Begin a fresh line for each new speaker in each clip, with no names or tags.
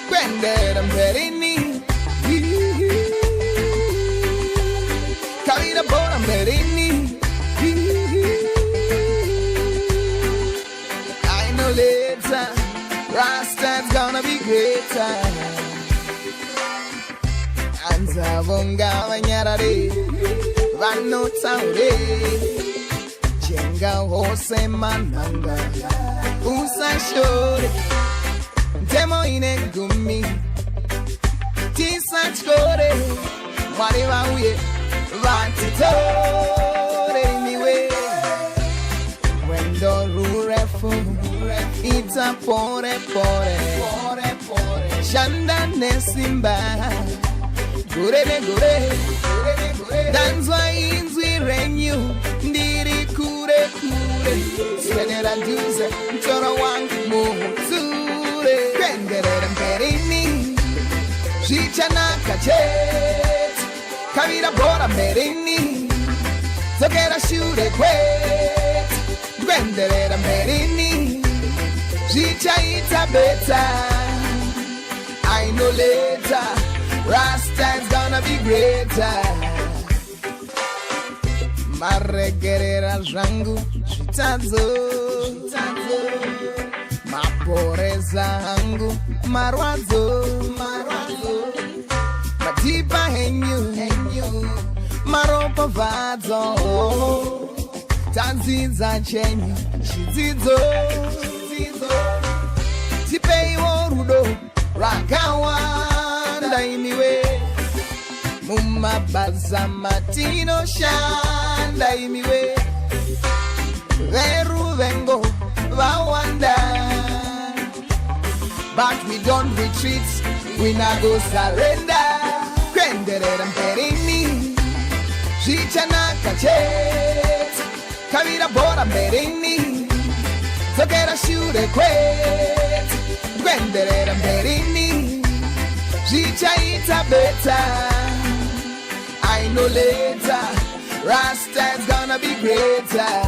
Prendere un perini, capire buona perini. I know later, Rasta's gonna be greater. Anza vonga vanyarare, vanno taure, jenga hose mananga, usa shore, demo ine gumi, tisa chore, whatever we vantitore miwe, wendo rurefu, ita pore pore, shanda nesimba. Gure, danzwa inzwi renyu, ndiri kure, senera duze, mchoro wangu muhuzure. Kwendere mperini, shichana kachet, kavira bora mperini, zokera shure kwet. Kwendere mperini, zvichaita beta, I know later. Rasta's gonna be greater. Maregerera zvangu zvitadzo, maporesa hangu marwadzo, matipa henyu maropovhadzo, tadzidza chenyu chidzidzo, tipeiwo rudo rakawa imiwe mumabaza matino shanda imiwe veru vengo vawanda, but we don't retreat, we not go surrender. Kwenderera mperini, zvichana kachet, kavira bora mperini, zokera shure kwet. Kwenderera mperini, zvichaita beta, I know later, Rasta's gonna be greater.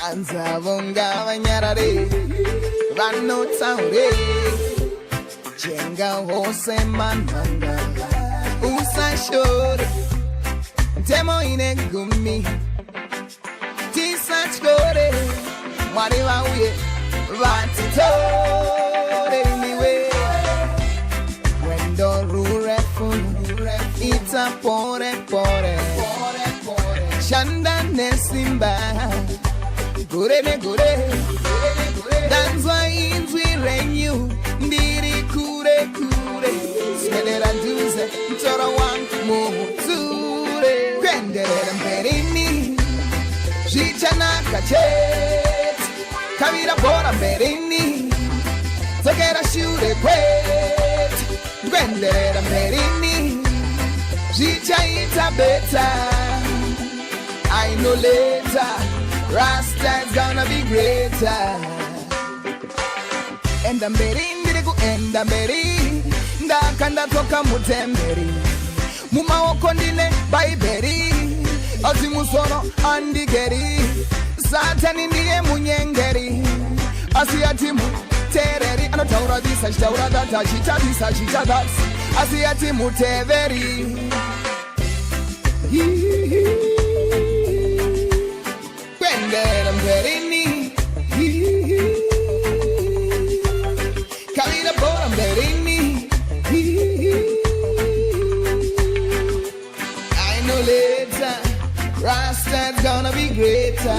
Anza vonga vanyarare, vanno taure, jenga hose mananga, usa shore, demo ine gumi, tisa chore, whatever we vantitore miwe. Ita pore shanda nesimba, gure, danzwa inzwi renyu, ndiri kure, senera duze, mchoro wangu muhuzure. Kwendere mperini, zvichana kachet, kavira bora mperini, zokera shure kwet. Kwendere mperini, zvichaita beta, I know later, Rasta's gonna be greater. Enda mberi ndiri kuenda mberi, ndakanda toka mutemberi, mumaoko ndine baiberi, asi musoro andigeri, satani ndiye munyengeri, asi ati mutereri, anotaura this achitaura that, achita this achita that, asi ati muteveri. Kwendera mperini, kavira bora mperini, I know later, Rasta's gonna be greater.